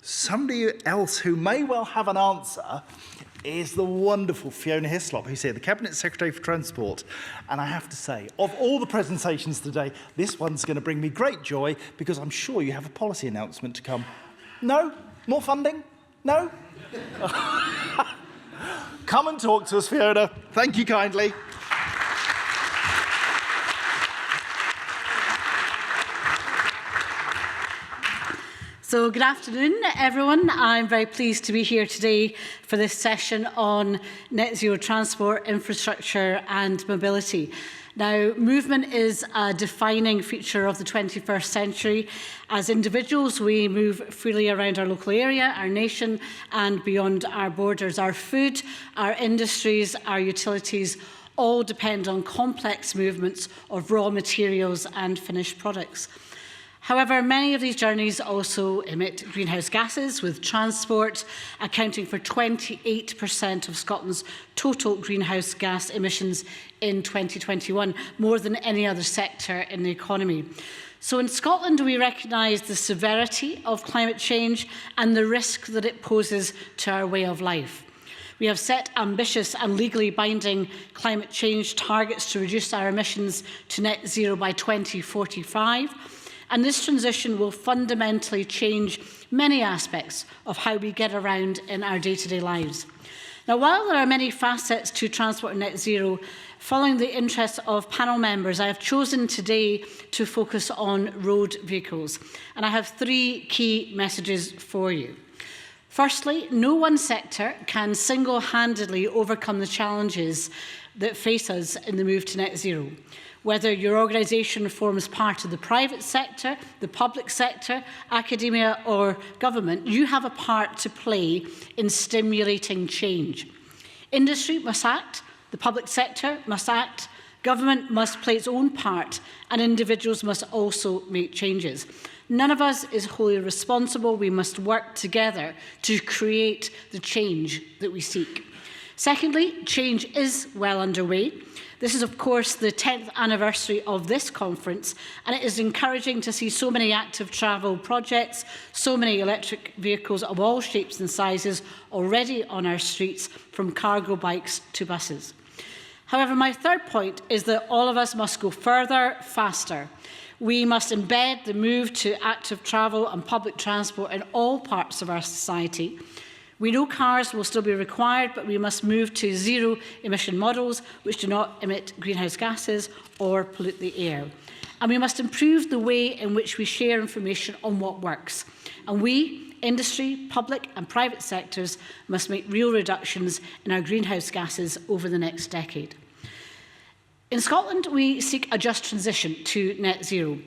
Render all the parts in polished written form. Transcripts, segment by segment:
Somebody else who may well have an answer is the wonderful Fiona Hyslop, who's here, the Cabinet Secretary for Transport. And I have to say, of all the presentations today, this one's going to bring me great joy because I'm sure you have a policy announcement to come. No? More funding? No? Come and talk to us, Fiona. Thank you kindly. So good afternoon, everyone. I'm very pleased to be here today for this session on net zero transport, infrastructure and mobility. Now, movement is a defining feature of the 21st century. As individuals, we move freely around our local area, our nation and beyond our borders. Our food, our industries, our utilities all depend on complex movements of raw materials and finished products. However, many of these journeys also emit greenhouse gases, with transport accounting for 28% of Scotland's total greenhouse gas emissions in 2021, more than any other sector in the economy. So in Scotland, we recognise the severity of climate change and the risk that it poses to our way of life. We have set ambitious and legally binding climate change targets to reduce our emissions to net zero by 2045. And this transition will fundamentally change many aspects of how we get around in our day-to-day lives. Now, while there are many facets to transport and net zero, following the interests of panel members, I have chosen today to focus on road vehicles. And I have three key messages for you. Firstly, no one sector can single-handedly overcome the challenges that face us in the move to net zero. Whether your organisation forms part of the private sector, the public sector, academia or government, you have a part to play in stimulating change. Industry must act, the public sector must act, government must play its own part, and individuals must also make changes. None of us is wholly responsible. We must work together to create the change that we seek. Secondly, change is well underway. This is, of course, the 10th anniversary of this conference, and it is encouraging to see so many active travel projects, so many electric vehicles of all shapes and sizes already on our streets, from cargo bikes to buses. However, my third point is that all of us must go further, faster. We must embed the move to active travel and public transport in all parts of our society. We know cars will still be required, but we must move to zero-emission models which do not emit greenhouse gases or pollute the air. And we must improve the way in which we share information on what works. And we, industry, public and private sectors, must make real reductions in our greenhouse gases over the next decade. In Scotland, we seek a just transition to net zero.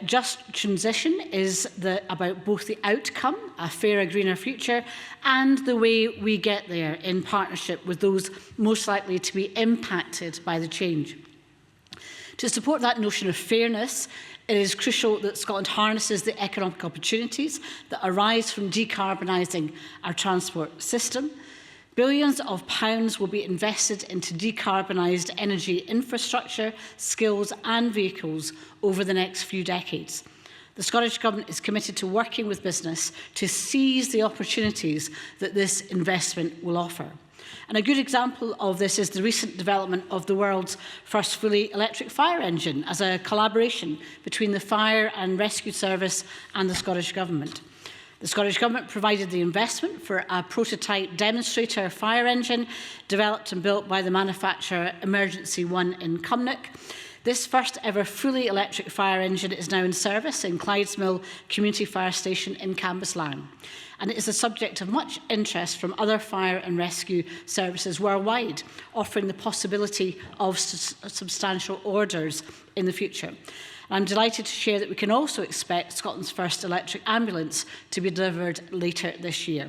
Just transition is about both the outcome, a fairer, greener future, and the way we get there in partnership with those most likely to be impacted by the change. To support that notion of fairness, it is crucial that Scotland harnesses the economic opportunities that arise from decarbonising our transport system. Billions of pounds will be invested into decarbonised energy infrastructure, skills and vehicles over the next few decades. The Scottish Government is committed to working with business to seize the opportunities that this investment will offer. And a good example of this is the recent development of the world's first fully electric fire engine as a collaboration between the Fire and Rescue Service and the Scottish Government. The Scottish Government provided the investment for a prototype demonstrator fire engine developed and built by the manufacturer Emergency One in Cumnock. This first ever fully electric fire engine is now in service in Clydesmill Community Fire Station in Cambuslang. And it is the subject of much interest from other fire and rescue services worldwide, offering the possibility of substantial orders in the future. I'm delighted to share that we can also expect Scotland's first electric ambulance to be delivered later this year.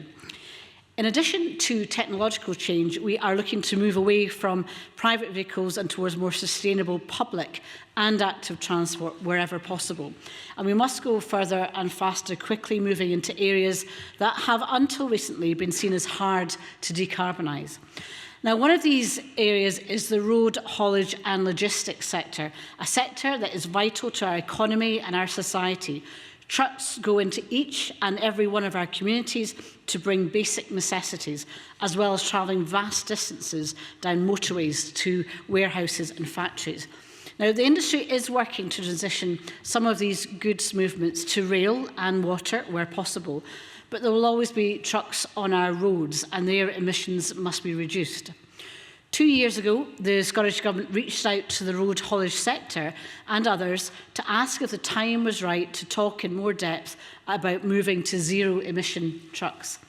In addition to technological change, we are looking to move away from private vehicles and towards more sustainable public and active transport wherever possible. And we must go further and faster, quickly moving into areas that have until recently been seen as hard to decarbonise. Now, one of these areas is the road, haulage and logistics sector, a sector that is vital to our economy and our society. Trucks go into each and every one of our communities to bring basic necessities, as well as travelling vast distances down motorways to warehouses and factories. Now, the industry is working to transition some of these goods movements to rail and water where possible, but there will always be trucks on our roads and their emissions must be reduced. 2 years ago, the Scottish Government reached out to the road haulage sector and others to ask if the time was right to talk in more depth about moving to zero-emission trucks.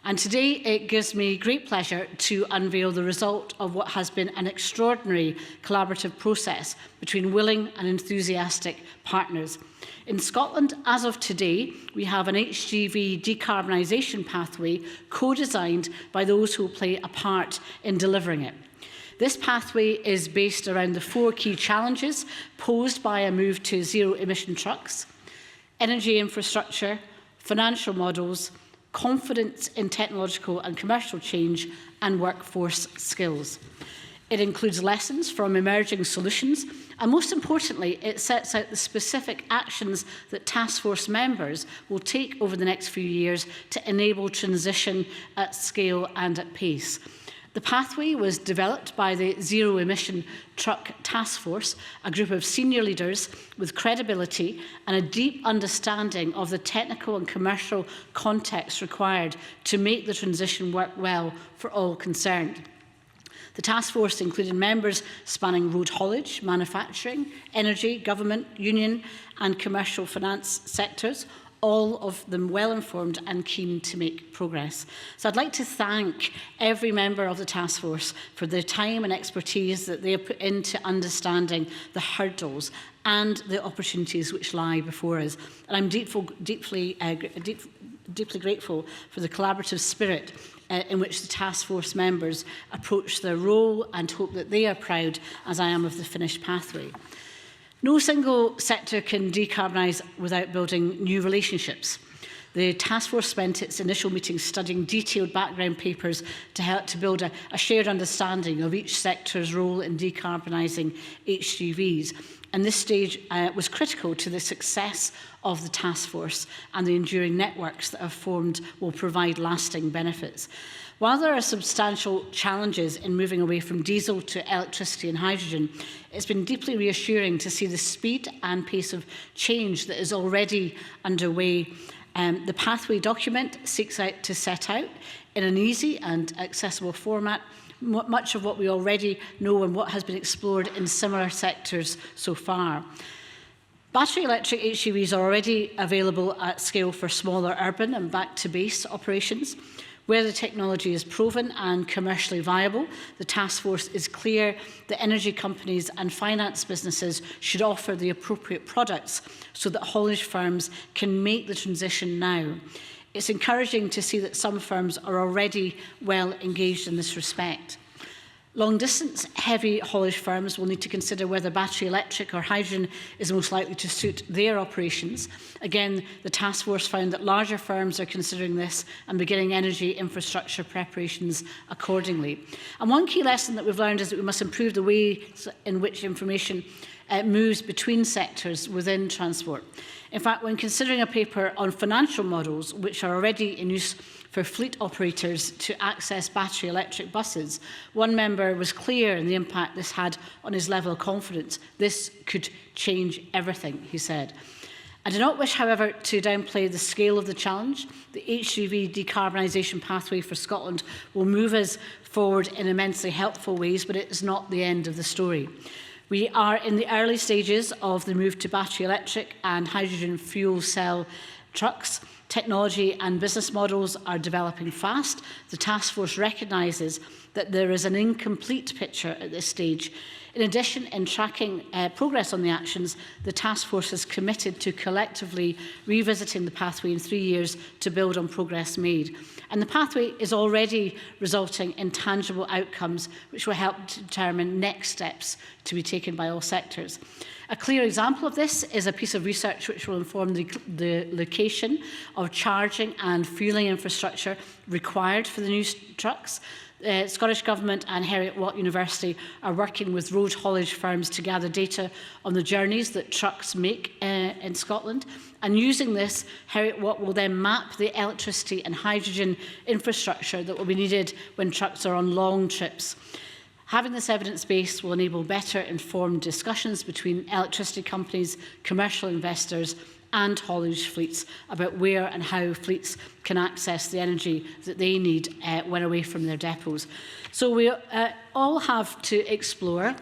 And today it gives me great pleasure to unveil the result of what has been an extraordinary collaborative process between willing and enthusiastic partners. In Scotland, as of today, we have an HGV decarbonisation pathway co-designed by those who will play a part in delivering it. This pathway is based around the 4 key challenges posed by a move to zero-emission trucks: energy infrastructure, financial models, confidence in technological and commercial change, and workforce skills. It includes lessons from emerging solutions, and most importantly, it sets out the specific actions that task force members will take over the next few years to enable transition at scale and at pace. The pathway was developed by the Zero Emission Truck Task Force, a group of senior leaders with credibility and a deep understanding of the technical and commercial context required to make the transition work well for all concerned. The task force included members spanning road haulage, manufacturing, energy, government, union and commercial finance sectors, all of them well-informed and keen to make progress. So I'd like to thank every member of the task force for the time and expertise that they have put into understanding the hurdles and the opportunities which lie before us. And I'm deeply grateful for the collaborative spirit in which the task force members approach their role, and hope that they are proud, as I am, of the finished pathway. No single sector can decarbonise without building new relationships. The task force spent its initial meeting studying detailed background papers to help to build a shared understanding of each sector's role in decarbonising HGVs. And this stage was critical to the success of the task force, and the enduring networks that have formed will provide lasting benefits. While there are substantial challenges in moving away from diesel to electricity and hydrogen, it's been deeply reassuring to see the speed and pace of change that is already underway. The pathway document seeks out to set out in an easy and accessible format much of what we already know and what has been explored in similar sectors so far. Battery electric HGVs are already available at scale for smaller urban and back-to-base operations. Where the technology is proven and commercially viable, the task force is clear that energy companies and finance businesses should offer the appropriate products so that haulage firms can make the transition now. It's encouraging to see that some firms are already well engaged in this respect. Long-distance heavy haulage firms will need to consider whether battery electric or hydrogen is most likely to suit their operations. Again, the task force found that larger firms are considering this and beginning energy infrastructure preparations accordingly. And one key lesson that we've learned is that we must improve the ways in which information moves between sectors within transport. In fact, when considering a paper on financial models, which are already in use for fleet operators to access battery electric buses, one member was clear in the impact this had on his level of confidence. This could change everything, he said. I do not wish, however, to downplay the scale of the challenge. The HGV decarbonisation pathway for Scotland will move us forward in immensely helpful ways, but it is not the end of the story. We are in the early stages of the move to battery electric and hydrogen fuel cell trucks. Technology and business models are developing fast. The task force recognises that there is an incomplete picture at this stage. In addition, in tracking progress on the actions, the task force is committed to collectively revisiting the pathway in 3 years to build on progress made. And the pathway is already resulting in tangible outcomes which will help to determine next steps to be taken by all sectors. A clear example of this is a piece of research which will inform the location of charging and fuelling infrastructure required for the new trucks. Scottish Government and Heriot-Watt University are working with road haulage firms to gather data on the journeys that trucks make in Scotland. And using this, Heriot-Watt will then map the electricity and hydrogen infrastructure that will be needed when trucks are on long trips. Having this evidence base will enable better informed discussions between electricity companies, commercial investors and haulage fleets about where and how fleets can access the energy that they need when away from their depots. So we all have to explore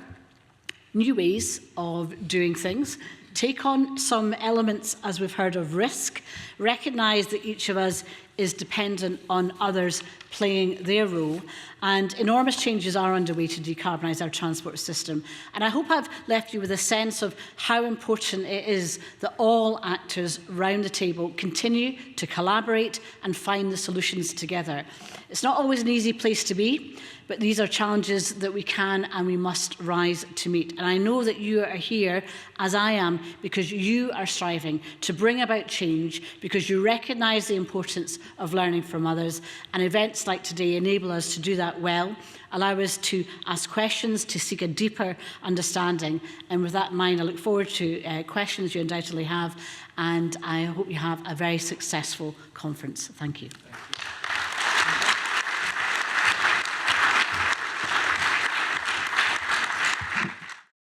new ways of doing things, take on some elements, as we've heard, of risk, recognise that each of us is dependent on others playing their role, and enormous changes are underway to decarbonise our transport system. And I hope I've left you with a sense of how important it is that all actors round the table continue to collaborate and find the solutions together. It's not always an easy place to be, but these are challenges that we can and we must rise to meet. And I know that you are here, as I am, because you are striving to bring about change, because you recognise the importance of learning from others, and events like today enable us to do that well, allow us to ask questions, to seek a deeper understanding. And with that in mind, I look forward to questions you undoubtedly have, and I hope you have a very successful conference. Thank you.